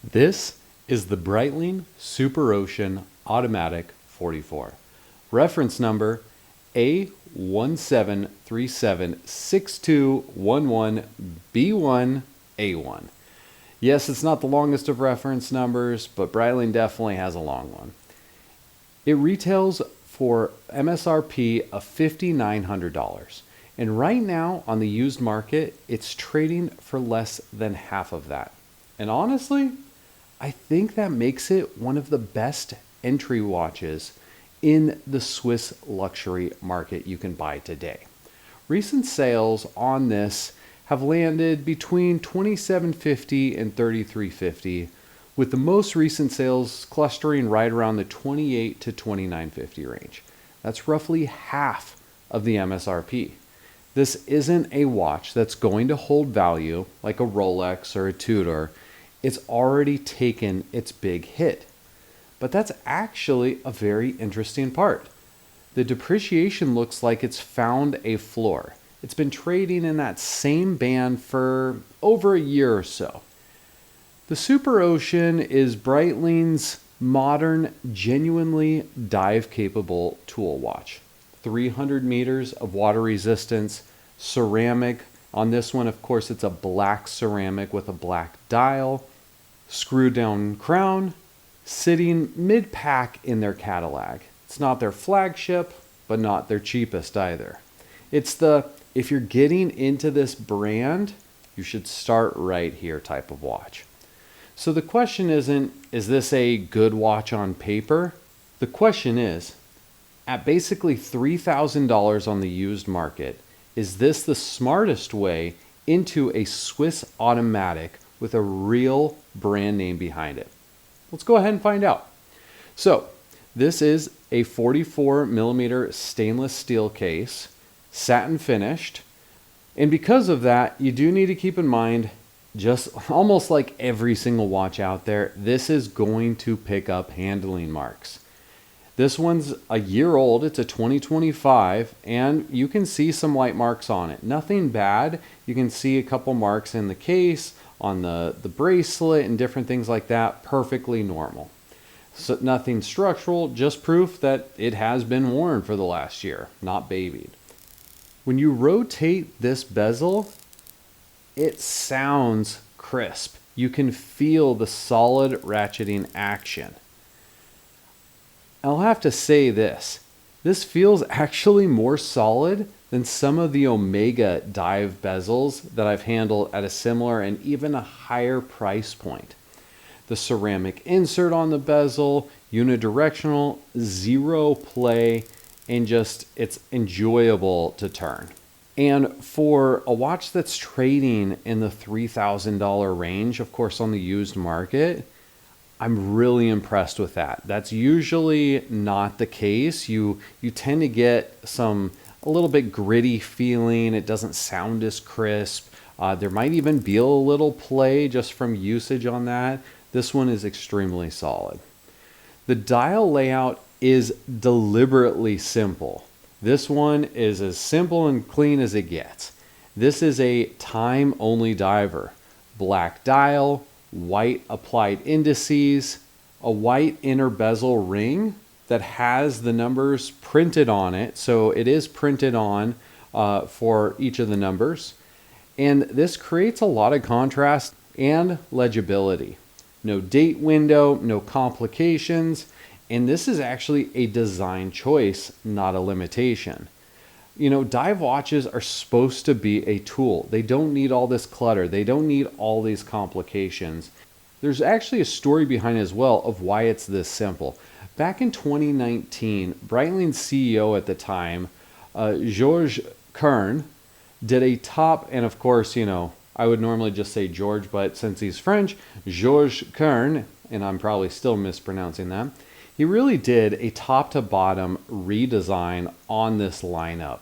This is the Breitling Superocean Automatic 44. Reference number A17376211B1A1. Yes, it's not the longest of reference numbers, but Breitling definitely has a long one. It retails for MSRP of $5,900. And right now on the used market, it's trading for less than half of that. And honestly, I think that makes it one of the best entry watches in the Swiss luxury market you can buy today. Recent sales on this have landed between $2,750 and $3,350, with the most recent sales clustering right around the $2,800 to $2,950 range. That's roughly half of the MSRP. This isn't a watch that's going to hold value like a Rolex or a Tudor. It's already taken its big hit. But that's actually a very interesting part. The depreciation looks like it's found a floor. It's been trading in that same band for over a year or so. The Superocean is Breitling's modern, genuinely dive-capable tool watch. 300 meters of water resistance, ceramic. On this one, of course, it's a black ceramic with a black dial, screw-down crown, sitting mid-pack in their Cadillac. It's not their flagship, but not their cheapest either. It's the, if you're getting into this brand, you should start right here type of watch. So the question isn't, is this a good watch on paper? The question is, at basically $3,000 on the used market, is this the smartest way into a Swiss automatic with a real brand name behind it? Let's go ahead and find out. So this is a 44 millimeter stainless steel case, satin finished. And because of that, you do need to keep in mind, just almost like every single watch out there, this is going to pick up handling marks. This one's a year old, it's a 2025, and you can see some light marks on it. Nothing bad. You can see a couple marks in the case, on the bracelet, and different things like that. Perfectly normal. So nothing structural, just proof that it has been worn for the last year, not babied. When you rotate this bezel, it sounds crisp. You can feel the solid ratcheting action. I'll have to say this feels actually more solid than some of the Omega dive bezels that I've handled at a similar and even a higher price point. The ceramic insert on the bezel, unidirectional, zero play, and just it's enjoyable to turn. And for a watch that's trading in the $3,000 range, of course on the used market, I'm really impressed with that. That's usually not the case. You tend to get a little bit gritty feeling. It doesn't sound as crisp. There might even be a little play just from usage on that. This one is extremely solid. The dial layout is deliberately simple. This one is as simple and clean as it gets. This is a time-only diver. Black dial, white applied indices, a white inner bezel ring that has the numbers printed on it. So it is printed on for each of the numbers. And this creates a lot of contrast and legibility. No date window, no complications. And this is actually a design choice, not a limitation. You know, dive watches are supposed to be a tool. They don't need all this clutter. They don't need all these complications. There's actually a story behind it as well of why it's this simple. Back in 2019, Breitling's CEO at the time, Georges Kern, did a top, and of course, you know, I would normally just say George, but since he's French, Georges Kern, and I'm probably still mispronouncing that, he really did a top to bottom redesign on this lineup.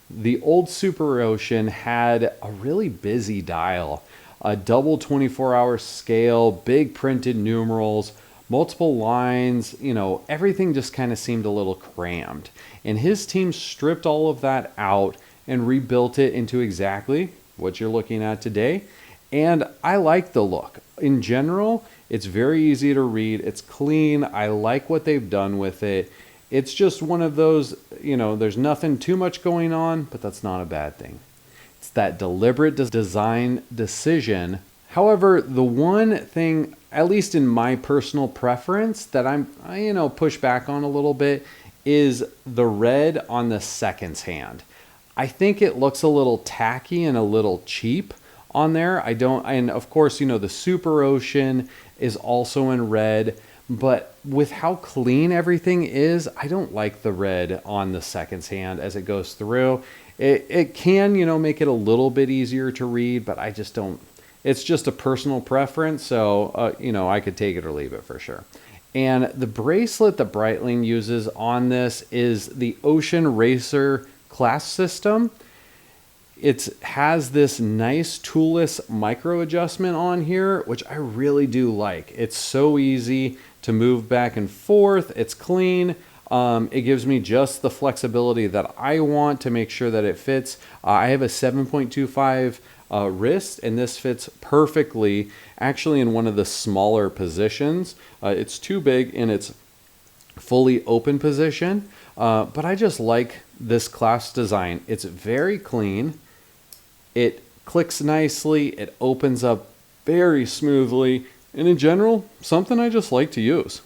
The old Superocean had a really busy dial, a double 24-hour scale, big printed numerals, multiple lines, you know, everything just kind of seemed a little crammed. And his team stripped all of that out and rebuilt it into exactly what you're looking at today. And I like the look. In general, It's very easy to read. It's clean. I like what they've done with it. It's just one of those, there's nothing too much going on, but that's not a bad thing. It's that deliberate design decision. However, the one thing, at least in my personal preference, that I push back on a little bit is the red on the seconds hand. I think it looks a little tacky and a little cheap on there. And of course, the Superocean is also in red, but with how clean everything is, I don't like the red on the seconds hand as it goes through. It can, make it a little bit easier to read, but I just don't. It's just a personal preference, so, I could take it or leave it for sure. And the bracelet that Breitling uses on this is the Ocean Racer clasp system. It has this nice toolless micro adjustment on here, which I really do like. It's so easy to move back and forth. It's clean. It gives me just the flexibility that I want to make sure that it fits. I have a 7.25 wrist, and this fits perfectly actually in one of the smaller positions. It's too big in its fully open position, but I just like this clasp design. It's very clean. It clicks nicely. It opens up very smoothly, and in general, something I just like to use.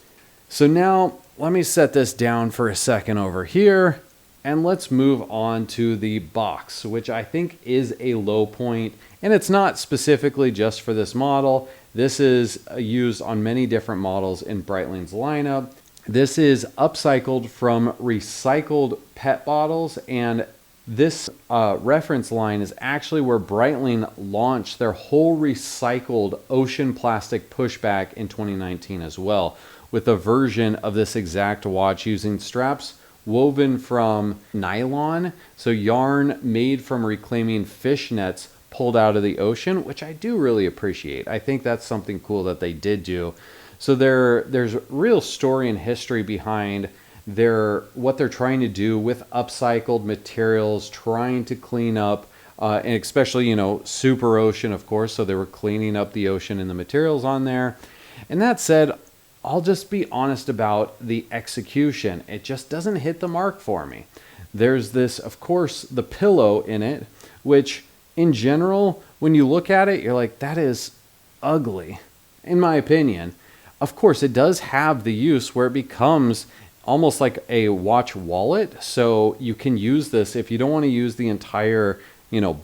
So now let me set this down for a second over here, and let's move on to the box, which I think is a low point, and it's not specifically just for this model. This is used on many different models in Breitling's lineup. This is upcycled from recycled PET bottles, and this reference line is actually where Breitling launched their whole recycled ocean plastic pushback in 2019 as well, with a version of this exact watch using straps woven from nylon, so yarn made from reclaiming fish nets pulled out of the ocean, which I do really appreciate. I think that's something cool that they did do. So there's real story and history behind what they're trying to do with upcycled materials, trying to clean up, and especially, Superocean, of course, so they were cleaning up the ocean and the materials on there. And that said, I'll just be honest about the execution. It just doesn't hit the mark for me. There's this, of course, the pillow in it, which in general, when you look at it, you're like, that is ugly, in my opinion. Of course, it does have the use where it becomes almost like a watch wallet. So you can use this if you don't want to use the entire,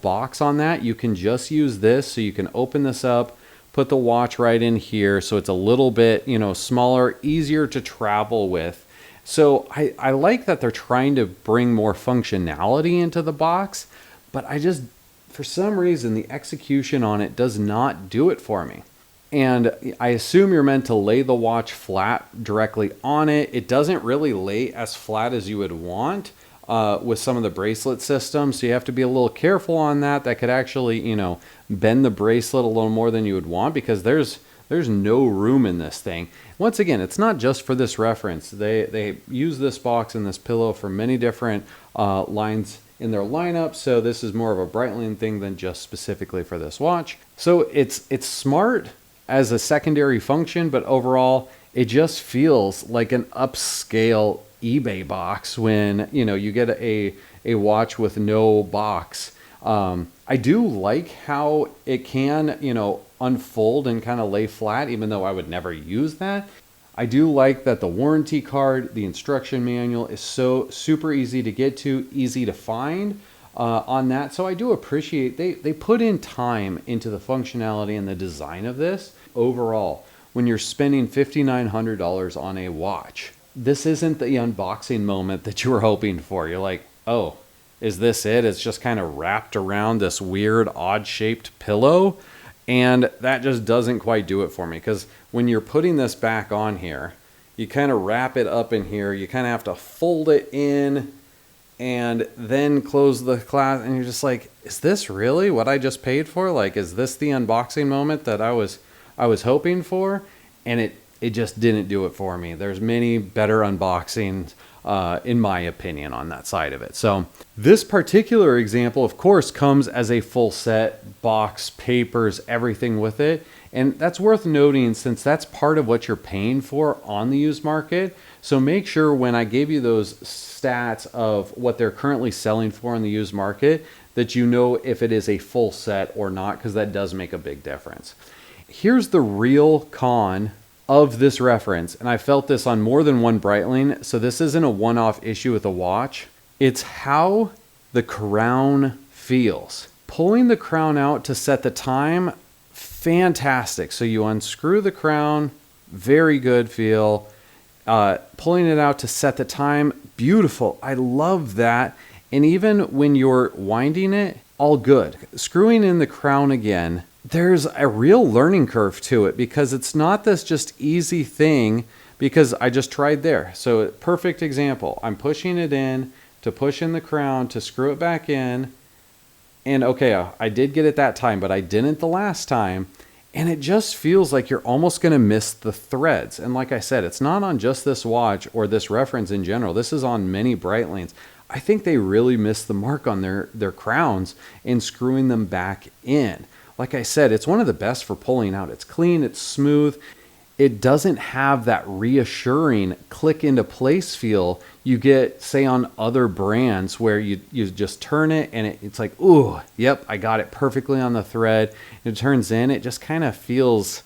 box on that. You can just use this. So you can open this up, put the watch right in here. So it's a little bit, smaller, easier to travel with. So I like that they're trying to bring more functionality into the box, but for some reason, the execution on it does not do it for me. And I assume you're meant to lay the watch flat directly on it. It doesn't really lay as flat as you would want with some of the bracelet systems. So you have to be a little careful on that. That could actually, bend the bracelet a little more than you would want, because there's no room in this thing. Once again, it's not just for this reference. They use this box and this pillow for many different lines in their lineup. So this is more of a Breitling thing than just specifically for this watch. So it's smart as a secondary function, but overall, it just feels like an upscale eBay box when, you get a watch with no box. I do like how it can, unfold and kind of lay flat, even though I would never use that. I do like that the warranty card, the instruction manual is so super easy to get to, easy to find on that. So I do appreciate they put in time into the functionality and the design of this. Overall, when you're spending $5,900 on a watch, this isn't the unboxing moment that you were hoping for. You're like, oh, is this it? It's just kind of wrapped around this weird odd shaped pillow. And that just doesn't quite do it for me, because when you're putting this back on here, you kind of wrap it up in here. You kind of have to fold it in and then close the clasp. And you're just like, is this really what I just paid for? Like, is this the unboxing moment that I was hoping for? And it just didn't do it for me. There's many better unboxings, in my opinion, on that side of it. So this particular example, of course, comes as a full set, box, papers, everything with it. And that's worth noting since that's part of what you're paying for on the used market. So make sure when I gave you those stats of what they're currently selling for in the used market, that you know if it is a full set or not, because that does make a big difference. Here's the real con of this reference, and I felt this on more than one Breitling, so this isn't a one-off issue with a watch. It's how the crown feels. Pulling the crown out to set the time, fantastic. So you unscrew the crown, very good feel. Pulling it out to set the time, beautiful. I love that. And even when you're winding it, all good. Screwing in the crown again, there's a real learning curve to it because it's not this just easy thing because I just tried there. So perfect example. I'm pushing it in to push in the crown to screw it back in. And okay, I did get it that time, but I didn't the last time. And it just feels like you're almost going to miss the threads. And like I said, it's not on just this watch or this reference in general. This is on many Breitlings. I think they really missed the mark on their crowns in screwing them back in. Like I said, it's one of the best for pulling out. It's clean, it's smooth. It doesn't have that reassuring click into place feel you get, say, on other brands where you just turn it and it's like, ooh, yep, I got it perfectly on the thread. It turns in, it just kind of feels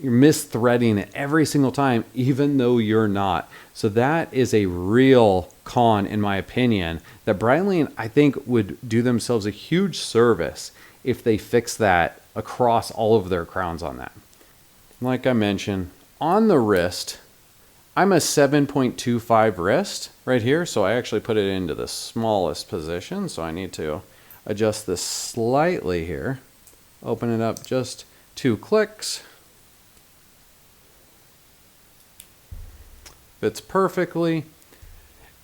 you're misthreading it every single time, even though you're not. So that is a real con, in my opinion, that Breitling, I think, would do themselves a huge service if they fix that across all of their crowns on that. Like I mentioned, on the wrist, I'm a 7.25 wrist right here, so I actually put it into the smallest position, so I need to adjust this slightly here. Open it up just 2 clicks. Fits perfectly.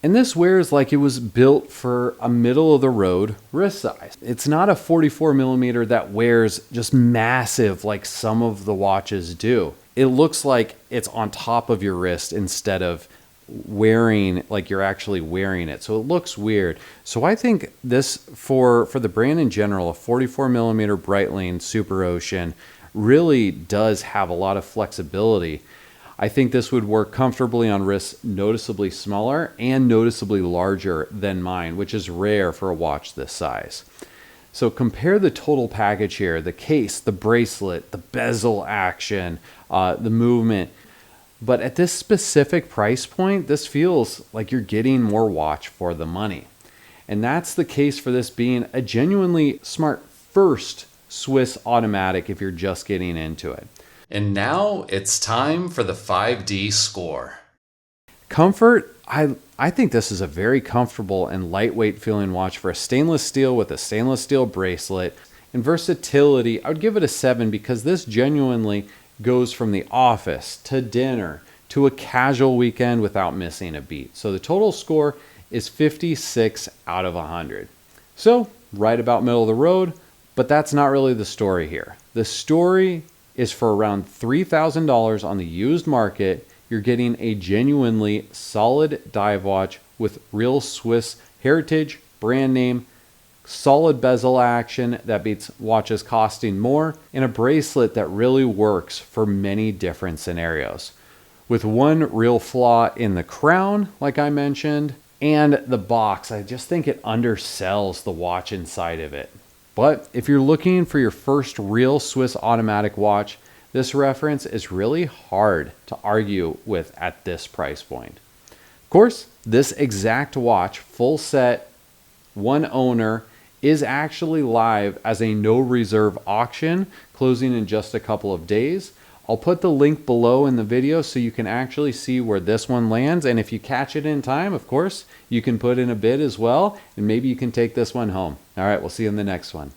And this wears like it was built for a middle of the road wrist size. It's not a 44 millimeter that wears just massive like some of the watches do. It looks like it's on top of your wrist instead of wearing like you're actually wearing it. So it looks weird. So I think this for the brand in general, a 44 millimeter Breitling Superocean really does have a lot of flexibility. I think this would work comfortably on wrists noticeably smaller and noticeably larger than mine, which is rare for a watch this size. So compare the total package here, the case, the bracelet, the bezel action, the movement. But at this specific price point, this feels like you're getting more watch for the money. And that's the case for this being a genuinely smart first Swiss automatic if you're just getting into it. And now it's time for the 5D score. Comfort, I think this is a very comfortable and lightweight feeling watch for a stainless steel with a stainless steel bracelet. And versatility, I would give it a 7 because this genuinely goes from the office to dinner to a casual weekend without missing a beat. So the total score is 56 out of 100. So right about middle of the road, but that's not really the story here. The story is for around $3,000 on the used market, you're getting a genuinely solid dive watch with real Swiss heritage, brand name, solid bezel action that beats watches costing more, and a bracelet that really works for many different scenarios. With one real flaw in the crown, like I mentioned, and the box, I just think it undersells the watch inside of it. But if you're looking for your first real Swiss automatic watch, this reference is really hard to argue with at this price point. Of course, this exact watch, full set, one owner, is actually live as a no reserve auction, closing in just a couple of days. I'll put the link below in the video so you can actually see where this one lands. And if you catch it in time, of course, you can put in a bid as well, and maybe you can take this one home. All right, we'll see you in the next one.